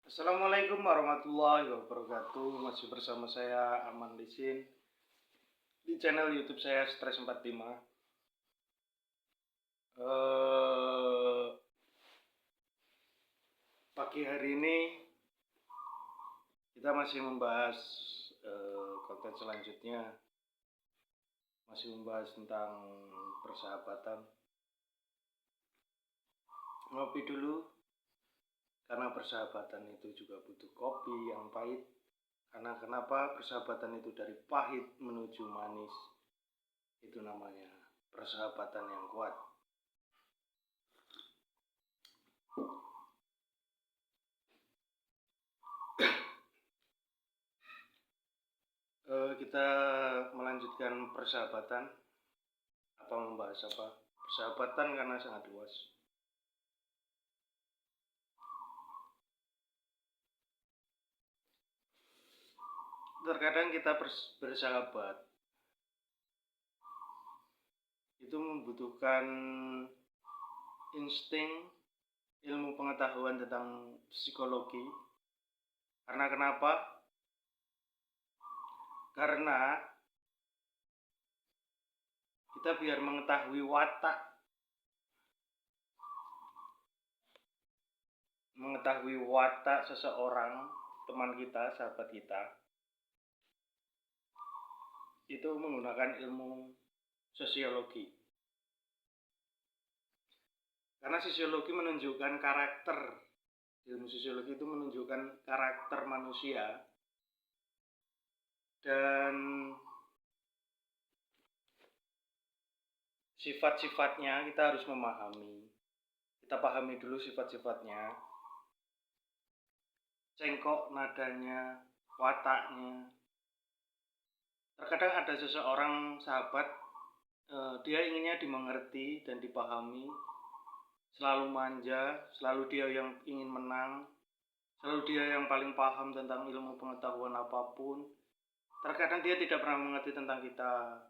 Assalamualaikum warahmatullahi wabarakatuh. Masih bersama saya Aman Lisin di channel YouTube saya Stres 45. Pagi hari ini kita masih membahas konten selanjutnya, masih membahas tentang persahabatan. Ngopi dulu, karena persahabatan itu juga butuh kopi yang pahit. Karena kenapa persahabatan itu dari pahit menuju manis, itu namanya persahabatan yang kuat. Kita melanjutkan persahabatan. Apa membahas apa? Persahabatan karena sangat luas. Terkadang kita bersahabat itu membutuhkan insting, ilmu pengetahuan tentang psikologi. Karena kenapa? Karena kita biar mengetahui watak seseorang, teman kita, sahabat kita, itu menggunakan ilmu sosiologi. Karena sosiologi menunjukkan karakter. Ilmu sosiologi itu menunjukkan karakter manusia dan sifat-sifatnya kita harus memahami. Kita pahami dulu sifat-sifatnya, cengkok nadanya, wataknya. Terkadang ada seseorang sahabat, dia inginnya dimengerti dan dipahami, selalu manja, selalu dia yang ingin menang, selalu dia yang paling paham tentang ilmu pengetahuan apapun. Terkadang dia tidak pernah mengerti tentang kita,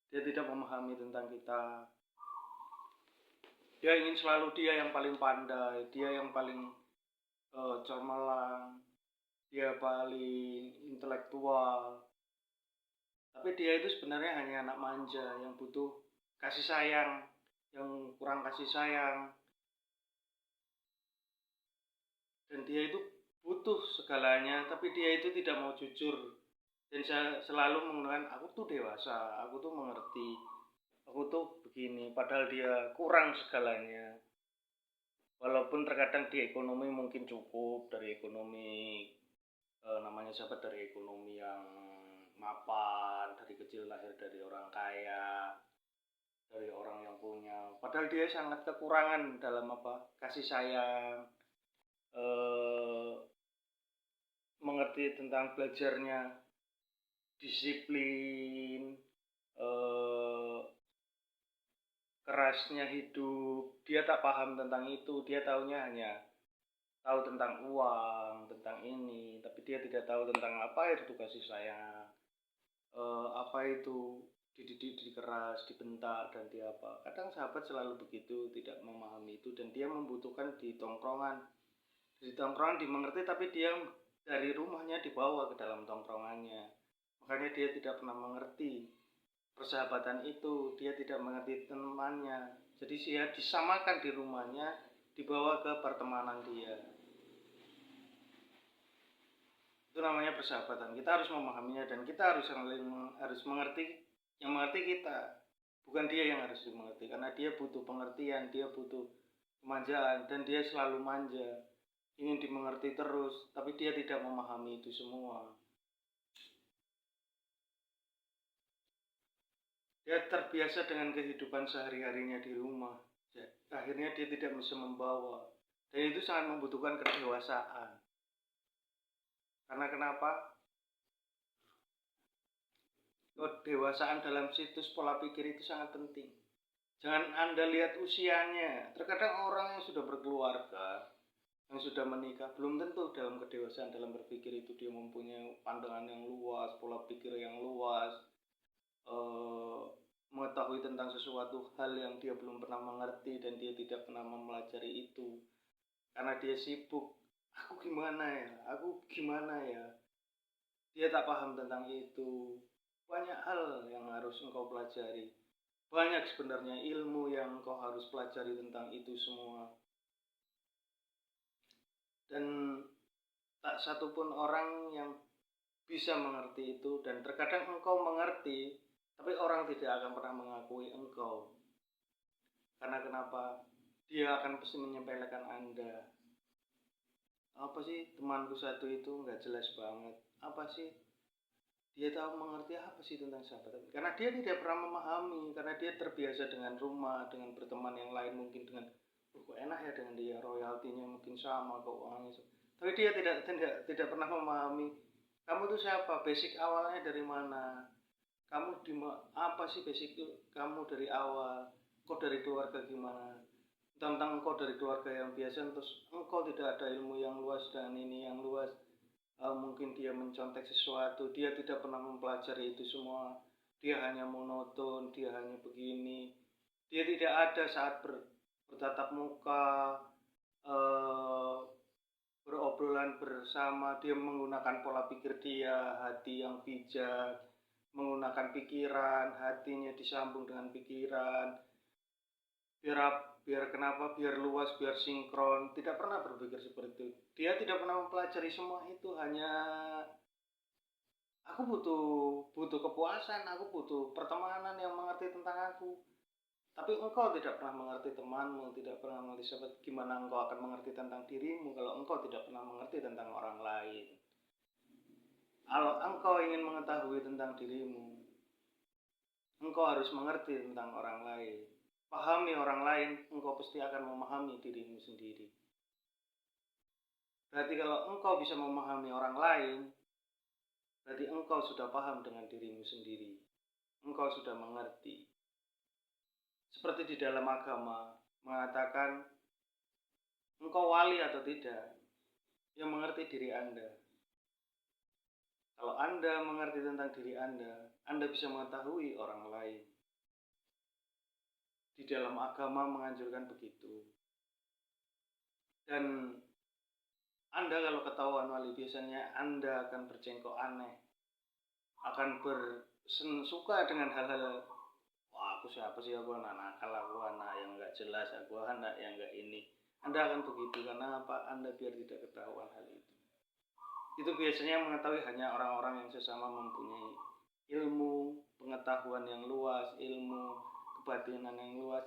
dia tidak memahami tentang kita. Dia ingin selalu dia yang paling pandai, dia yang paling cemerlang, dia paling intelektual. Tapi dia itu sebenarnya hanya anak manja yang butuh kasih sayang, yang kurang kasih sayang. Dan dia itu butuh segalanya, tapi dia itu tidak mau jujur. Dan saya selalu menggunakan, aku tuh dewasa, aku tuh mengerti, aku tuh begini, padahal dia kurang segalanya. Walaupun terkadang di ekonomi mungkin cukup, dari ekonomi namanya sahabat, dari ekonomi yang mapan, dari kecil lahir dari orang kaya, dari orang yang punya, padahal dia sangat kekurangan dalam kasih sayang, mengerti tentang belajarnya, disiplin, kerasnya hidup. Dia tak paham tentang itu, dia tahunya hanya tahu tentang uang, tentang ini, tapi dia tidak tahu tentang apa itu kasih sayang, apa itu dididik keras, dibentak, dan dia apa. Kadang sahabat selalu begitu, tidak memahami itu, dan dia membutuhkan di tongkrongan. Di tongkrongan dimengerti, tapi dia dari rumahnya dibawa ke dalam tongkrongannya. Makanya dia tidak pernah mengerti persahabatan itu, dia tidak mengerti temannya. Jadi dia disamakan di rumahnya, dibawa ke pertemanan dia. Itu namanya persahabatan. Kita harus memahaminya dan kita harus mengerti, yang mengerti kita, bukan dia yang harus dimengerti, karena dia butuh pengertian, dia butuh kemanjaan, dan dia selalu manja, ingin dimengerti terus, tapi dia tidak memahami itu semua. Dia terbiasa dengan kehidupan sehari-harinya di rumah, akhirnya dia tidak bisa membawa, dan itu sangat membutuhkan kedewasaan. Karena kenapa? Kedewasaan dalam situs pola pikir itu sangat penting. Jangan Anda lihat usianya. Terkadang orang yang sudah berkeluarga, yang sudah menikah, belum tentu dalam kedewasaan dalam berpikir itu dia mempunyai pandangan yang luas, pola pikir yang luas, mengetahui tentang sesuatu hal yang dia belum pernah mengerti dan dia tidak pernah mempelajari itu. Karena dia sibuk aku gimana ya, dia tak paham tentang itu. Banyak hal yang harus engkau pelajari, banyak sebenarnya ilmu yang engkau harus pelajari tentang itu semua. Dan tak satupun orang yang bisa mengerti itu, dan terkadang engkau mengerti tapi orang tidak akan pernah mengakui engkau. Karena kenapa? Dia akan pasti menyepelekan Anda. Apa sih temanku satu itu nggak jelas banget, apa sih dia tahu mengerti apa sih tentang sahabat? Karena dia tidak pernah memahami, karena dia terbiasa dengan rumah, dengan berteman yang lain, mungkin dengan kok enak ya dengan dia, royaltinya mungkin sama, keuangannya sama. Tapi dia tidak pernah memahami kamu itu siapa, basic awalnya dari mana, kamu apa sih basic kamu dari awal, kok dari keluarga gimana, tentang engkau dari keluarga yang biasa, terus engkau tidak ada ilmu yang luas dan ini yang luas. Mungkin dia mencontek sesuatu, dia tidak pernah mempelajari itu semua, dia hanya monoton, dia hanya begini, dia tidak ada saat bertatap muka, eh, berobrolan bersama, dia menggunakan pola pikir dia, hati yang bijak, menggunakan pikiran, hatinya disambung dengan pikiran, biar biar kenapa, biar luas, biar sinkron, tidak pernah berpikir seperti itu. Dia tidak pernah mempelajari semua itu, hanya aku butuh butuh kepuasan, aku butuh pertemanan yang mengerti tentang aku. Tapi engkau tidak pernah mengerti temanmu, tidak pernah mengerti sahabat. Gimana engkau akan mengerti tentang dirimu kalau engkau tidak pernah mengerti tentang orang lain? Kalau engkau ingin mengetahui tentang dirimu, engkau harus mengerti tentang orang lain. Pahami orang lain, engkau pasti akan memahami dirimu sendiri. Berarti kalau engkau bisa memahami orang lain, berarti engkau sudah paham dengan dirimu sendiri. Engkau sudah mengerti. Seperti di dalam agama mengatakan, engkau wali atau tidak, yang mengerti diri Anda. Kalau Anda mengerti tentang diri Anda bisa mengetahui orang lain. Di dalam agama menganjurkan begitu. Dan Anda kalau ketahuan wali, biasanya Anda akan bercengkok aneh, akan bersuka dengan hal-hal, wah aku siapa sih, aku anak nakal, aku anak yang nggak jelas, aku anak yang nggak ini. Anda akan begitu karena apa? Anda biar tidak ketahuan hal itu. Itu biasanya mengetahui hanya orang-orang yang sesama mempunyai ilmu, pengetahuan yang luas, ilmu kebatinan yang luas,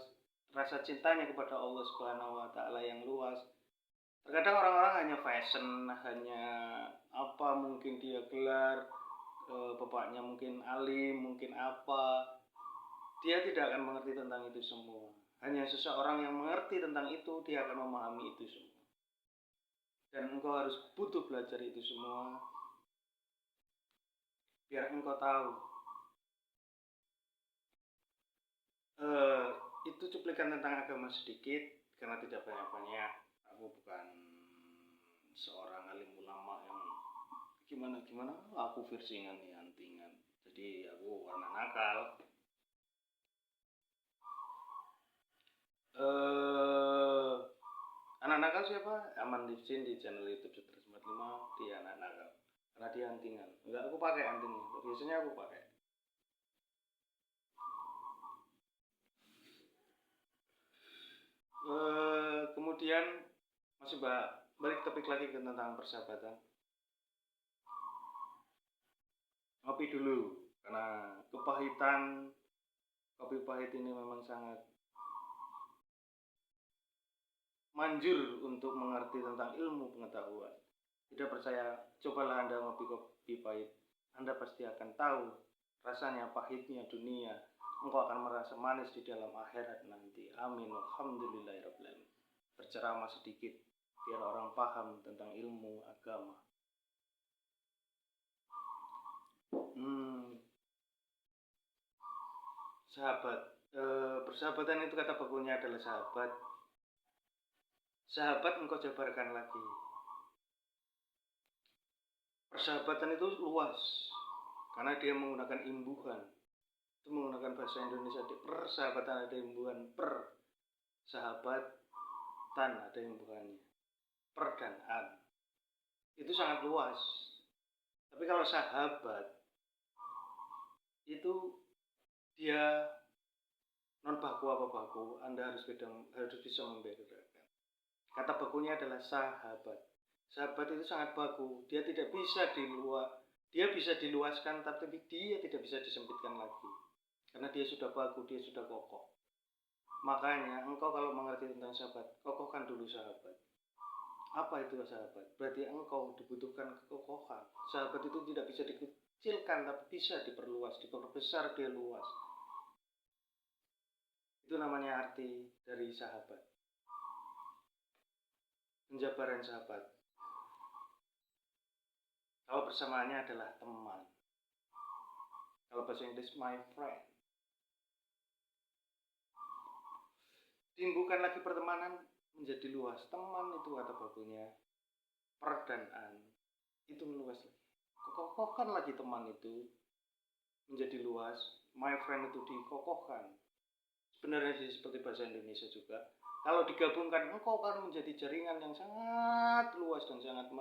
rasa cintanya kepada Allah Subhanahu wa taala yang luas. Terkadang orang-orang hanya fashion, hanya apa, mungkin dia gelar, bapaknya mungkin alim, mungkin apa. Dia tidak akan mengerti tentang itu semua. Hanya seseorang yang mengerti tentang itu, dia akan memahami itu semua. Dan engkau harus butuh belajar itu semua, biar engkau tahu. Itu cuplikan tentang agama sedikit, karena tidak banyak-banyak. Aku bukan seorang alim ulama yang gimana-gimana, aku versingan nih, antingan. Jadi aku anak nakal. Anak nakal siapa? Aman Divsin di channel YouTube Sutra 95, dia anak nakal. Karena dia antingan. Enggak, aku pakai antingnya. Biasanya aku pakai. Kemudian masih balik topik lagi ke tentang persahabatan. Ngopi dulu, karena kepahitan kopi pahit ini memang sangat manjur untuk mengerti tentang ilmu pengetahuan. Tidak percaya, cobalah Anda ngopi kopi pahit. Anda pasti akan tahu rasanya pahitnya dunia. Engkau akan merasa manis di dalam akhirat nanti. Amin. Alhamdulillahirrahmanirrahim. Berceramah sedikit biar orang paham tentang ilmu agama. Sahabat, persahabatan itu kata bakunya adalah sahabat. Sahabat engkau jabarkan lagi. Persahabatan itu luas karena dia menggunakan imbuhan. Itu menggunakan bahasa Indonesia. Persahabatan ada imbuhan per, sahabatan ada imbuhannya, per dan an. itu sangat luas. Tapi kalau sahabat itu dia non baku apa baku, Anda harus bisa membedakan. Kata bakunya adalah sahabat. Sahabat itu sangat baku, dia bisa diluaskan, tapi dia tidak bisa disempitkan lagi. Karena dia sudah baku, dia sudah kokoh. Makanya engkau kalau mengerti tentang sahabat, kokohkan dulu sahabat. Apa itu sahabat? Berarti engkau dibutuhkan kekokohan. Sahabat itu tidak bisa dikecilkan, tapi bisa diperluas, diperbesar, dia luas. Itu namanya arti dari sahabat. Penjabaran sahabat. Kalau persamaannya adalah teman. Kalau bahasa Inggris, my friend. Timbulkan lagi pertemanan menjadi luas. Teman itu kata bakunya. Per dan an. Itu meluas lagi. Kokohkan lagi teman itu menjadi luas. My friend itu dikokohkan. Sebenarnya sih seperti bahasa Indonesia juga. Kalau digabungkan, engkau akan menjadi jaringan yang sangat luas dan sangat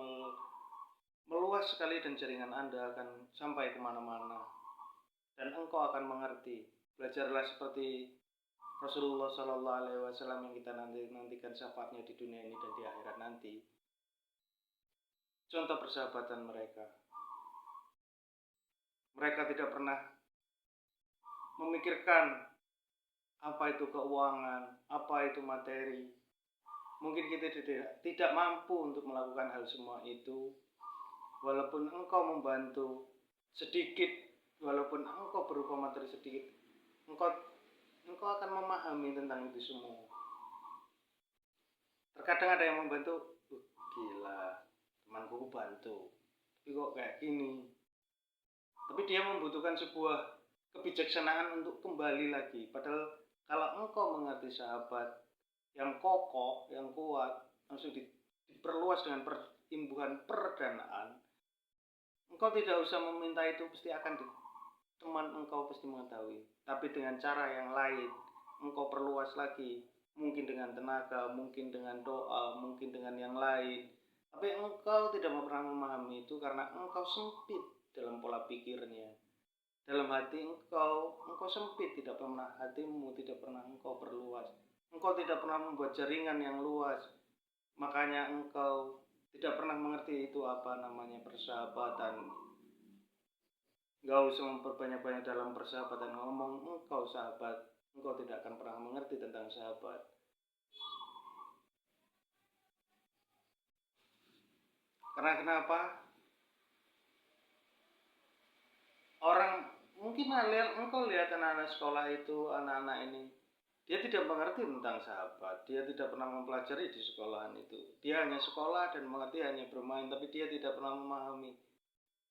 meluas sekali, dan jaringan Anda akan sampai kemana-mana. Dan engkau akan mengerti. Belajarlah seperti Rasulullah Sallallahu Alaihi Wasallam yang kita nantikan syafaatnya di dunia ini dan di akhirat nanti. Contoh persahabatan mereka. Mereka tidak pernah memikirkan apa itu keuangan, apa itu materi. Mungkin kita tidak mampu untuk melakukan hal semua itu. Walaupun engkau membantu sedikit, walaupun engkau berupa materi sedikit, engkau akan memahami tentang itu semua. Terkadang ada yang membantu, gila, temanku bantu, tapi kok kayak gini. Tapi dia membutuhkan sebuah kebijaksanaan untuk kembali lagi. Padahal kalau engkau mengerti sahabat yang kokoh, yang kuat, langsung diperluas dengan imbuhan perdanaan, engkau tidak usah meminta itu, pasti akan teman engkau pasti mengetahui. Tapi dengan cara yang lain, engkau perluas lagi. Mungkin dengan tenaga, mungkin dengan doa, mungkin dengan yang lain. Tapi engkau tidak pernah memahami itu karena engkau sempit dalam pola pikirnya. Dalam hati engkau sempit, tidak pernah hatimu, tidak pernah engkau perluas. Engkau tidak pernah membuat jaringan yang luas. Makanya engkau tidak pernah mengerti itu apa namanya persahabatan. Gak usah memperbanyak-banyak dalam persahabatan. Ngomong engkau sahabat, engkau tidak akan pernah mengerti tentang sahabat. Karena kenapa? Orang mungkin engkau lihat anak-anak sekolah itu, anak-anak ini, dia tidak mengerti tentang sahabat. Dia tidak pernah mempelajari di sekolahan itu. Dia hanya sekolah dan mengerti hanya bermain, tapi dia tidak pernah memahami.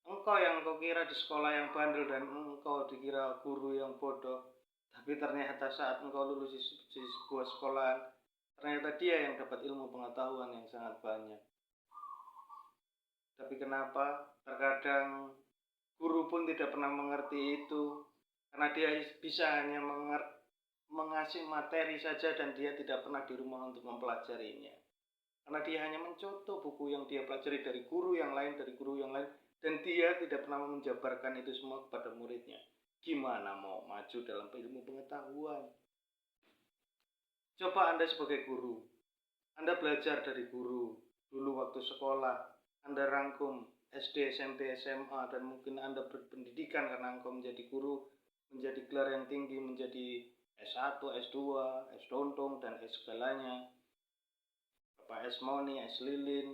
Engkau yang kau kira di sekolah yang bandel dan engkau dikira guru yang bodoh, tapi ternyata saat engkau lulus di sebuah sekolahan, ternyata dia yang dapat ilmu pengetahuan yang sangat banyak. Tapi kenapa terkadang guru pun tidak pernah mengerti itu, karena dia bisa hanya mengasih materi saja dan dia tidak pernah di rumah untuk mempelajarinya. Karena dia hanya mencontoh buku yang dia pelajari dari guru yang lain, dan dia tidak pernah menjabarkan itu semua kepada muridnya. Gimana mau maju dalam ilmu pengetahuan? Coba Anda sebagai guru, Anda belajar dari guru dulu waktu sekolah, Anda rangkum SD, SMP, SMA, dan mungkin Anda berpendidikan karena engkau menjadi guru, menjadi gelar yang tinggi, menjadi S1, S2, S Tontong, dan S segalanya. Bapak S Moni, S Lilin.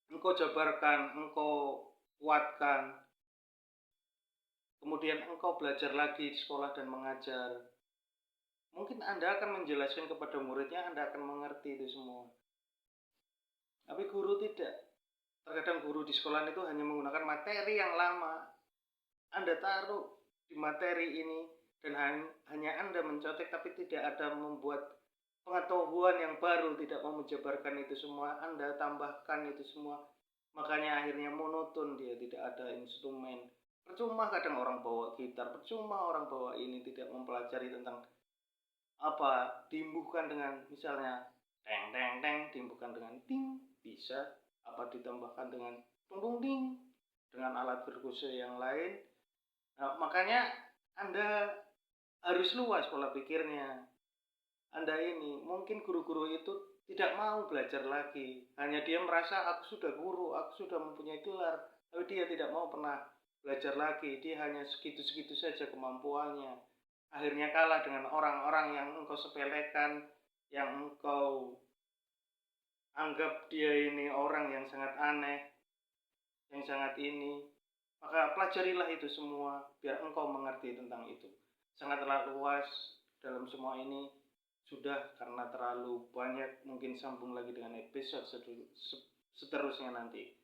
Engkau jabarkan, engkau kuatkan. Kemudian engkau belajar lagi di sekolah dan mengajar. Mungkin Anda akan menjelaskan kepada muridnya, Anda akan mengerti itu semua. Tapi guru tidak. Terkadang guru di sekolah itu hanya menggunakan materi yang lama. Anda taruh di materi ini dan hanya Anda mencontek, tapi tidak ada membuat pengetahuan yang baru, tidak mau menjabarkan itu semua. Anda tambahkan itu semua, makanya akhirnya monoton, dia tidak ada instrumen. Percuma kadang orang bawa gitar, percuma orang bawa ini, tidak mempelajari tentang apa, dimbuhkan dengan misalnya teng teng teng, dimbuhkan dengan ting, bisa. apa ditambahkan dengan dung dung ding, dengan alat perkusio yang lain. Nah, makanya Anda harus luas pola pikirnya. Anda ini, mungkin guru-guru itu tidak mau belajar lagi. Hanya dia merasa aku sudah guru, aku sudah mempunyai gelar, tapi dia tidak mau pernah belajar lagi. Dia hanya segitu-segitu saja kemampuannya. Akhirnya kalah dengan orang-orang yang engkau sepelekan, yang engkau anggap dia ini orang yang sangat aneh, yang sangat ini. Maka pelajarilah itu semua, biar engkau mengerti tentang itu. Sangatlah luas dalam semua ini, sudah karena terlalu banyak, mungkin sambung lagi dengan episode seterusnya nanti.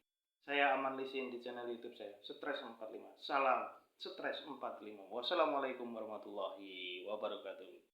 Saya Aman Lisin di channel YouTube saya, Stres 45. Salam Stres 45. Wassalamualaikum warahmatullahi wabarakatuh.